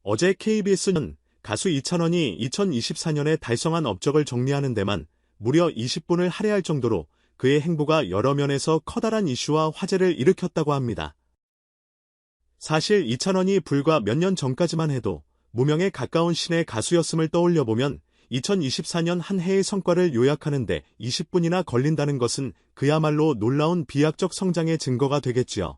어제 KBS는 가수 이찬원이 2024년에 달성한 업적을 정리하는 데만 무려 20분을 할애할 정도로 그의 행보가 여러 면에서 커다란 이슈와 화제를 일으켰다고 합니다. 사실 이찬원이 불과 몇 년 전까지만 해도 무명에 가까운 신의 가수였음을 떠올려보면 2024년 한 해의 성과를 요약하는 데 20분이나 걸린다는 것은 그야말로 놀라운 비약적 성장의 증거가 되겠지요.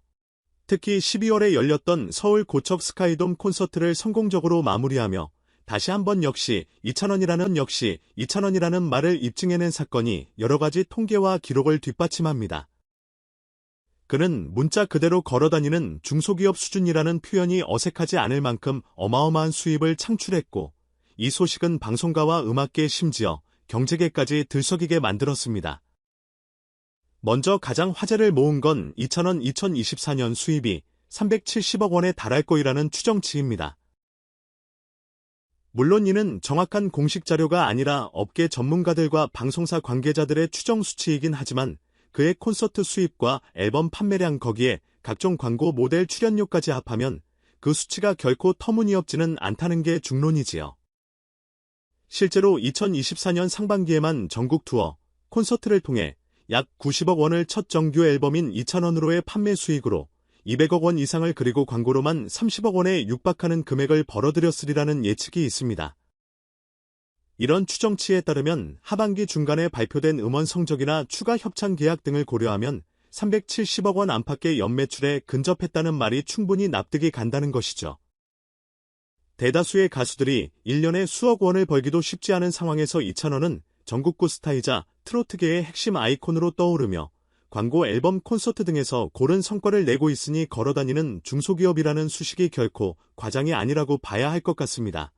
특히 12월에 열렸던 서울 고척 스카이돔 콘서트를 성공적으로 마무리하며 다시 한번 역시 이찬원이라는 말을 입증해낸 사건이 여러 가지 통계와 기록을 뒷받침합니다. 그는 문자 그대로 걸어다니는 중소기업 수준이라는 표현이 어색하지 않을 만큼 어마어마한 수입을 창출했고, 이 소식은 방송가와 음악계 심지어 경제계까지 들썩이게 만들었습니다. 먼저 가장 화제를 모은 건 이찬원 2024년 수입이 370억 원에 달할 거이라는 추정치입니다. 물론 이는 정확한 공식 자료가 아니라 업계 전문가들과 방송사 관계자들의 추정 수치이긴 하지만 그의 콘서트 수입과 앨범 판매량 거기에 각종 광고 모델 출연료까지 합하면 그 수치가 결코 터무니없지는 않다는 게 중론이지요. 실제로 2024년 상반기에만 전국 투어, 콘서트를 통해 약 90억 원을 첫 정규 앨범인 이찬원으로의 판매 수익으로 200억 원 이상을 그리고 광고로만 30억 원에 육박하는 금액을 벌어들였으리라는 예측이 있습니다. 이런 추정치에 따르면 하반기 중간에 발표된 음원 성적이나 추가 협찬 계약 등을 고려하면 370억 원 안팎의 연매출에 근접했다는 말이 충분히 납득이 간다는 것이죠. 대다수의 가수들이 1년에 수억 원을 벌기도 쉽지 않은 상황에서 이찬원은 전국구 스타이자 트로트계의 핵심 아이콘으로 떠오르며 광고 앨범 콘서트 등에서 고른 성과를 내고 있으니 걸어다니는 중소기업이라는 수식이 결코 과장이 아니라고 봐야 할 것 같습니다.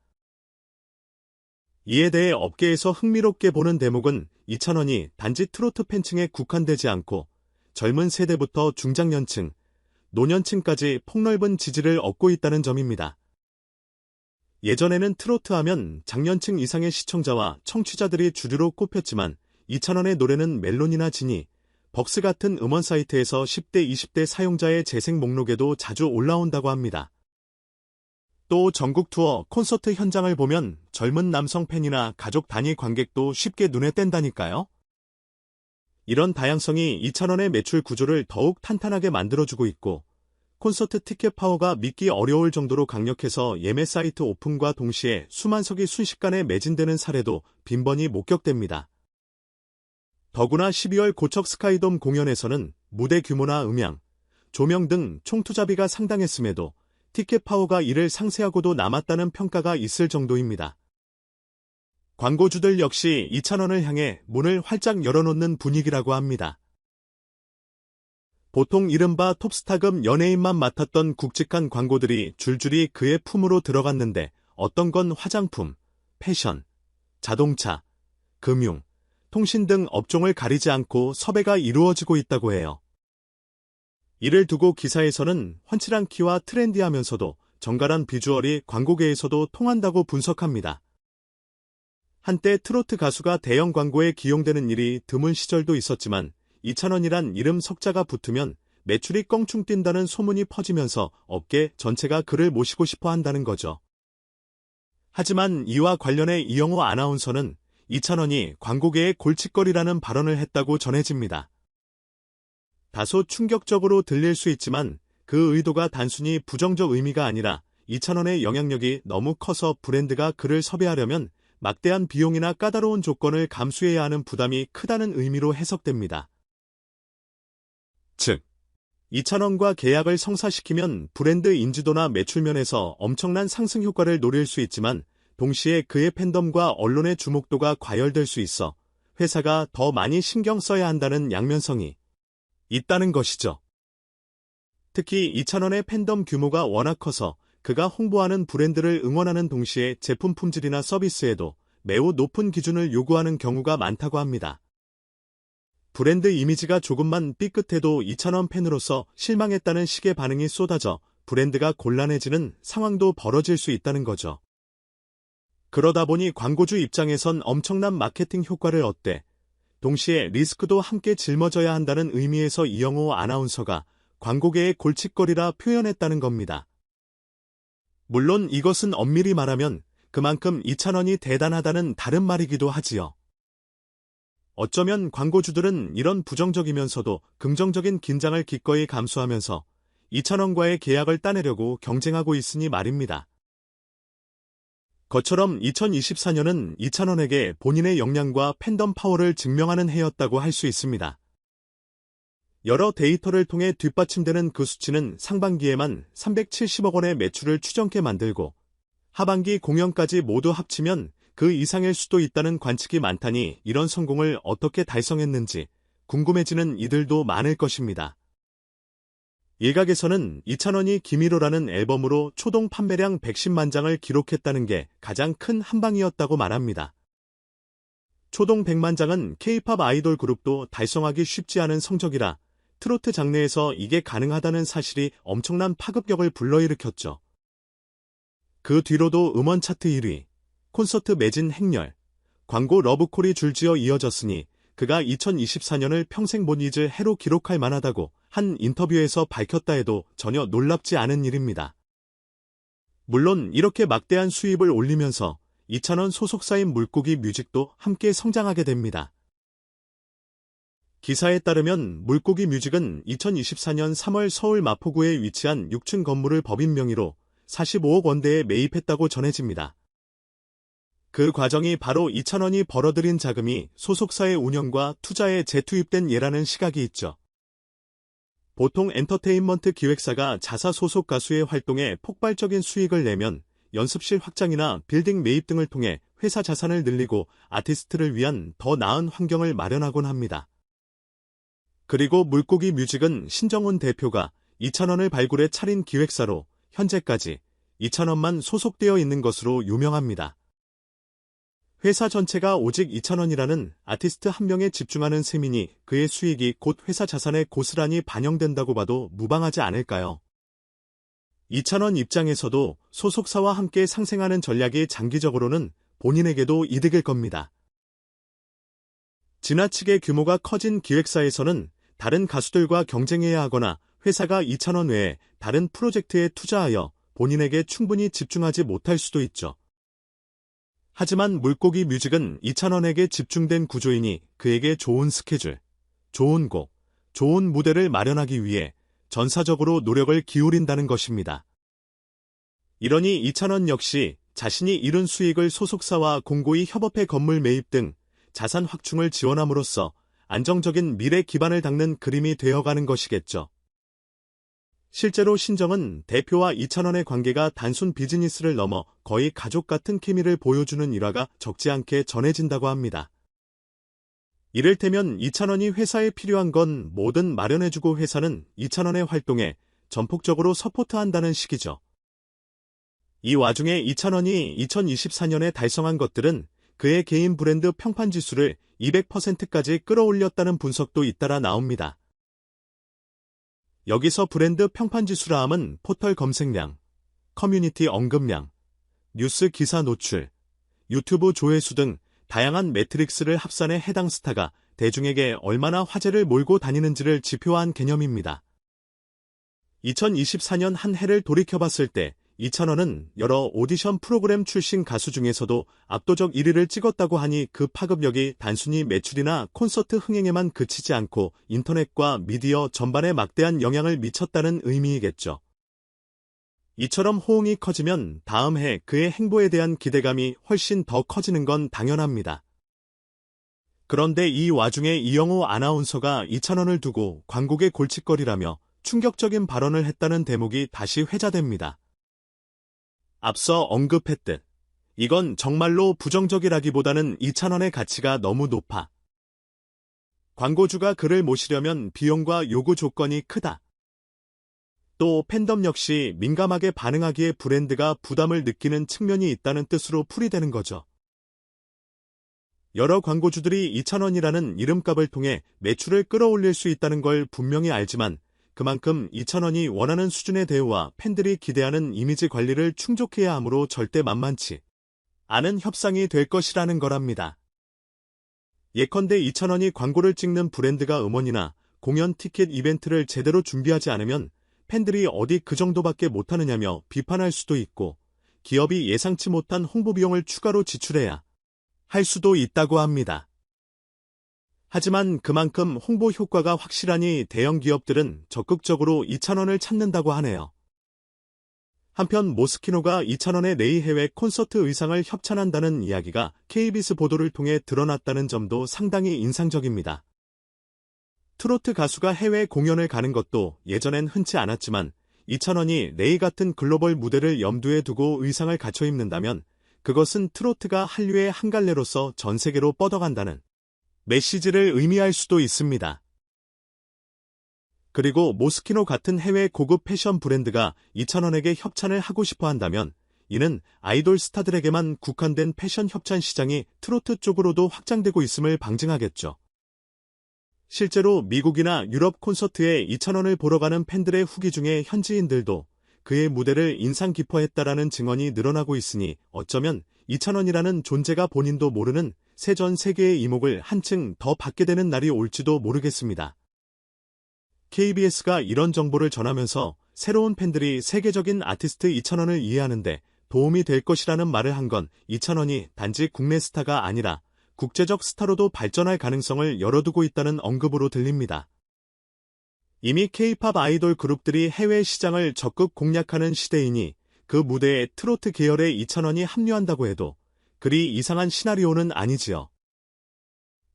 이에 대해 업계에서 흥미롭게 보는 대목은 이찬원이 단지 트로트 팬층에 국한되지 않고 젊은 세대부터 중장년층, 노년층까지 폭넓은 지지를 얻고 있다는 점입니다. 예전에는 트로트 하면 장년층 이상의 시청자와 청취자들이 주류로 꼽혔지만 이찬원의 노래는 멜론이나 지니, 벅스 같은 음원 사이트에서 10대, 20대 사용자의 재생 목록에도 자주 올라온다고 합니다. 또 전국 투어, 콘서트 현장을 보면 젊은 남성 팬이나 가족 단위 관객도 쉽게 눈에 띈다니까요. 이런 다양성이 이찬원의 매출 구조를 더욱 탄탄하게 만들어주고 있고, 콘서트 티켓 파워가 믿기 어려울 정도로 강력해서 예매 사이트 오픈과 동시에 수만석이 순식간에 매진되는 사례도 빈번히 목격됩니다. 더구나 12월 고척 스카이돔 공연에서는 무대 규모나 음향, 조명 등 총투자비가 상당했음에도 티켓 파워가 이를 상쇄하고도 남았다는 평가가 있을 정도입니다. 광고주들 역시 이찬원을 향해 문을 활짝 열어놓는 분위기라고 합니다. 보통 이른바 톱스타급 연예인만 맡았던 굵직한 광고들이 줄줄이 그의 품으로 들어갔는데 어떤 건 화장품, 패션, 자동차, 금융, 통신 등 업종을 가리지 않고 섭외가 이루어지고 있다고 해요. 이를 두고 기사에서는 훤칠한 키와 트렌디하면서도 정갈한 비주얼이 광고계에서도 통한다고 분석합니다. 한때 트로트 가수가 대형 광고에 기용되는 일이 드문 시절도 있었지만 이찬원이란 이름 석자가 붙으면 매출이 껑충 뛴다는 소문이 퍼지면서 업계 전체가 그를 모시고 싶어 한다는 거죠. 하지만 이와 관련해 이영호 아나운서는 이찬원이 광고계의 골칫거리라는 발언을 했다고 전해집니다. 다소 충격적으로 들릴 수 있지만 그 의도가 단순히 부정적 의미가 아니라 이찬원의 영향력이 너무 커서 브랜드가 그를 섭외하려면 막대한 비용이나 까다로운 조건을 감수해야 하는 부담이 크다는 의미로 해석됩니다. 즉, 이찬원과 계약을 성사시키면 브랜드 인지도나 매출면에서 엄청난 상승 효과를 노릴 수 있지만 동시에 그의 팬덤과 언론의 주목도가 과열될 수 있어 회사가 더 많이 신경 써야 한다는 양면성이 있다는 것이죠. 특히 이찬원의 팬덤 규모가 워낙 커서 그가 홍보하는 브랜드를 응원하는 동시에 제품 품질이나 서비스에도 매우 높은 기준을 요구하는 경우가 많다고 합니다. 브랜드 이미지가 조금만 삐끗해도 이찬원 팬으로서 실망했다는 식의 반응이 쏟아져 브랜드가 곤란해지는 상황도 벌어질 수 있다는 거죠. 그러다 보니 광고주 입장에선 엄청난 마케팅 효과를 얻되 동시에 리스크도 함께 짊어져야 한다는 의미에서 이영호 아나운서가 광고계의 골칫거리라 표현했다는 겁니다. 물론 이것은 엄밀히 말하면 그만큼 2,000원이 대단하다는 다른 말이기도 하지요. 어쩌면 광고주들은 이런 부정적이면서도 긍정적인 긴장을 기꺼이 감수하면서 2,000원과의 계약을 따내려고 경쟁하고 있으니 말입니다. 것처럼 2024년은 2,000원에게 본인의 역량과 팬덤 파워를 증명하는 해였다고 할 수 있습니다. 여러 데이터를 통해 뒷받침되는 그 수치는 상반기에만 370억 원의 매출을 추정케 만들고 하반기 공연까지 모두 합치면 그 이상일 수도 있다는 관측이 많다니 이런 성공을 어떻게 달성했는지 궁금해지는 이들도 많을 것입니다. 일각에서는 2,000원이 기미로라는 앨범으로 초동 판매량 110만 장을 기록했다는 게 가장 큰 한방이었다고 말합니다. 초동 100만 장은 K-팝 아이돌 그룹도 달성하기 쉽지 않은 성적이라 트로트 장르에서 이게 가능하다는 사실이 엄청난 파급력을 불러일으켰죠. 그 뒤로도 음원 차트 1위, 콘서트 매진 행렬, 광고 러브콜이 줄지어 이어졌으니 그가 2024년을 평생 못 잊을 해로 기록할 만하다고 한 인터뷰에서 밝혔다 해도 전혀 놀랍지 않은 일입니다. 물론 이렇게 막대한 수입을 올리면서 2,000원 소속사인 물고기 뮤직도 함께 성장하게 됩니다. 기사에 따르면 물고기 뮤직은 2024년 3월 서울 마포구에 위치한 6층 건물을 법인 명의로 45억 원대에 매입했다고 전해집니다. 그 과정이 바로 2,000원이 벌어들인 자금이 소속사의 운영과 투자에 재투입된 예라는 시각이 있죠. 보통 엔터테인먼트 기획사가 자사 소속 가수의 활동에 폭발적인 수익을 내면 연습실 확장이나 빌딩 매입 등을 통해 회사 자산을 늘리고 아티스트를 위한 더 나은 환경을 마련하곤 합니다. 그리고 물고기 뮤직은 신정훈 대표가 2,000원을 발굴해 차린 기획사로 현재까지 2,000원만 소속되어 있는 것으로 유명합니다. 회사 전체가 오직 2,000원이라는 아티스트 한 명에 집중하는 셈이니 그의 수익이 곧 회사 자산에 고스란히 반영된다고 봐도 무방하지 않을까요? 2,000원 입장에서도 소속사와 함께 상생하는 전략이 장기적으로는 본인에게도 이득일 겁니다. 지나치게 규모가 커진 기획사에서는 다른 가수들과 경쟁해야 하거나 회사가 2,000원 외에 다른 프로젝트에 투자하여 본인에게 충분히 집중하지 못할 수도 있죠. 하지만 물고기 뮤직은 2,000원에게 집중된 구조이니 그에게 좋은 스케줄, 좋은 곡, 좋은 무대를 마련하기 위해 전사적으로 노력을 기울인다는 것입니다. 이러니 2,000원 역시 자신이 이룬 수익을 소속사와 공고히 협업해 건물 매입 등 자산 확충을 지원함으로써 안정적인 미래 기반을 닦는 그림이 되어가는 것이겠죠. 실제로 신정은 대표와 2,000원의 관계가 단순 비즈니스를 넘어 거의 가족 같은 케미를 보여주는 일화가 적지 않게 전해진다고 합니다. 이를테면 2,000원이 회사에 필요한 건 뭐든 마련해주고 회사는 2,000원의 활동에 전폭적으로 서포트한다는 식이죠. 이 와중에 2,000원이 2024년에 달성한 것들은 그의 개인 브랜드 평판지수를 200%까지 끌어올렸다는 분석도 잇따라 나옵니다. 여기서 브랜드 평판지수라 함은 포털 검색량, 커뮤니티 언급량, 뉴스 기사 노출, 유튜브 조회수 등 다양한 매트릭스를 합산해 해당 스타가 대중에게 얼마나 화제를 몰고 다니는지를 지표화한 개념입니다. 2024년 한 해를 돌이켜봤을 때 2,000원은 여러 오디션 프로그램 출신 가수 중에서도 압도적 1위를 찍었다고 하니 그 파급력이 단순히 매출이나 콘서트 흥행에만 그치지 않고 인터넷과 미디어 전반에 막대한 영향을 미쳤다는 의미이겠죠. 이처럼 호응이 커지면 다음 해 그의 행보에 대한 기대감이 훨씬 더 커지는 건 당연합니다. 그런데 이 와중에 이영호 아나운서가 2,000원을 두고 광고계 골칫거리라며 충격적인 발언을 했다는 대목이 다시 회자됩니다. 앞서 언급했듯 이건 정말로 부정적이라기보다는 2,000원의 가치가 너무 높아. 광고주가 그를 모시려면 비용과 요구 조건이 크다. 또 팬덤 역시 민감하게 반응하기에 브랜드가 부담을 느끼는 측면이 있다는 뜻으로 풀이되는 거죠. 여러 광고주들이 2,000원이라는 이름값을 통해 매출을 끌어올릴 수 있다는 걸 분명히 알지만 그만큼 2,000원이 원하는 수준의 대우와 팬들이 기대하는 이미지 관리를 충족해야 하므로 절대 만만치 않은 협상이 될 것이라는 거랍니다. 예컨대 2,000원이 광고를 찍는 브랜드가 음원이나 공연 티켓 이벤트를 제대로 준비하지 않으면 팬들이 어디 그 정도밖에 못하느냐며 비판할 수도 있고, 기업이 예상치 못한 홍보 비용을 추가로 지출해야 할 수도 있다고 합니다. 하지만 그만큼 홍보 효과가 확실하니 대형 기업들은 적극적으로 이찬원을 찾는다고 하네요. 한편 모스키노가 이찬원의 내이 해외 콘서트 의상을 협찬한다는 이야기가 KBS 보도를 통해 드러났다는 점도 상당히 인상적입니다. 트로트 가수가 해외 공연을 가는 것도 예전엔 흔치 않았지만 이찬원이 내이 같은 글로벌 무대를 염두에 두고 의상을 갖춰 입는다면 그것은 트로트가 한류의 한 갈래로서 전 세계로 뻗어간다는 메시지를 의미할 수도 있습니다. 그리고 모스키노 같은 해외 고급 패션 브랜드가 이찬원에게 협찬을 하고 싶어 한다면 이는 아이돌 스타들에게만 국한된 패션 협찬 시장이 트로트 쪽으로도 확장되고 있음을 방증하겠죠. 실제로 미국이나 유럽 콘서트에 이찬원을 보러 가는 팬들의 후기 중에 현지인들도 그의 무대를 인상 깊어했다라는 증언이 늘어나고 있으니 어쩌면 이찬원이라는 존재가 본인도 모르는 새 전 세계의 이목을 한층 더 받게 되는 날이 올지도 모르겠습니다. KBS가 이런 정보를 전하면서 새로운 팬들이 세계적인 아티스트 이찬원을 이해하는데 도움이 될 것이라는 말을 한 건 이찬원이 단지 국내 스타가 아니라 국제적 스타로도 발전할 가능성을 열어두고 있다는 언급으로 들립니다. 이미 K-팝 아이돌 그룹들이 해외 시장을 적극 공략하는 시대이니 그 무대에 트로트 계열의 이찬원이 합류한다고 해도 그리 이상한 시나리오는 아니지요.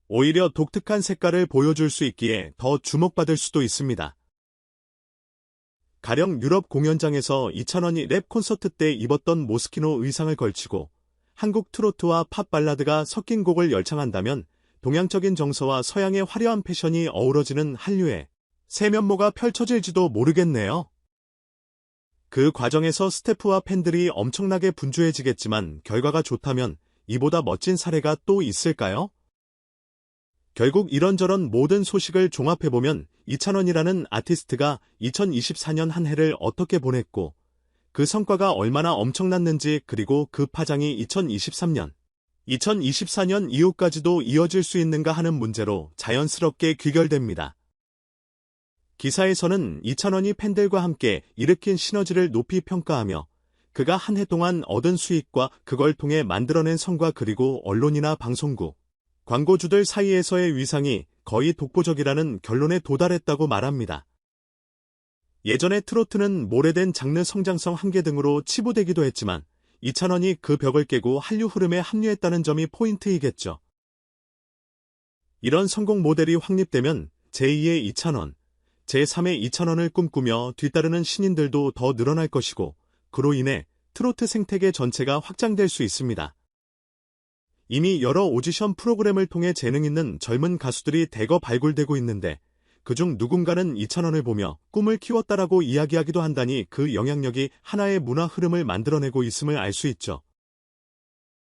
오히려 독특한 색깔을 보여줄 수 있기에 더 주목받을 수도 있습니다. 가령 유럽 공연장에서 이찬원이 랩 콘서트 때 입었던 모스키노 의상을 걸치고 한국 트로트와 팝 발라드가 섞인 곡을 열창한다면 동양적인 정서와 서양의 화려한 패션이 어우러지는 한류의 새 면모가 펼쳐질지도 모르겠네요. 그 과정에서 스태프와 팬들이 엄청나게 분주해지겠지만 결과가 좋다면 이보다 멋진 사례가 또 있을까요? 결국 이런저런 모든 소식을 종합해보면 이찬원이라는 아티스트가 2024년 한 해를 어떻게 보냈고 그 성과가 얼마나 엄청났는지 그리고 그 파장이 2023년, 2024년 이후까지도 이어질 수 있는가 하는 문제로 자연스럽게 귀결됩니다. 기사에서는 이찬원이 팬들과 함께 일으킨 시너지를 높이 평가하며 그가 한 해 동안 얻은 수익과 그걸 통해 만들어낸 성과 그리고 언론이나 방송국, 광고주들 사이에서의 위상이 거의 독보적이라는 결론에 도달했다고 말합니다. 예전에 트로트는 모래된 장르 성장성 한계 등으로 치부되기도 했지만 이찬원이 그 벽을 깨고 한류 흐름에 합류했다는 점이 포인트이겠죠. 이런 성공 모델이 확립되면 제2의 이찬원, 제3의 이찬원을 꿈꾸며 뒤따르는 신인들도 더 늘어날 것이고 그로 인해 트로트 생태계 전체가 확장될 수 있습니다. 이미 여러 오디션 프로그램을 통해 재능 있는 젊은 가수들이 대거 발굴되고 있는데 그중 누군가는 이찬원을 보며 꿈을 키웠다라고 이야기하기도 한다니 그 영향력이 하나의 문화 흐름을 만들어내고 있음을 알 수 있죠.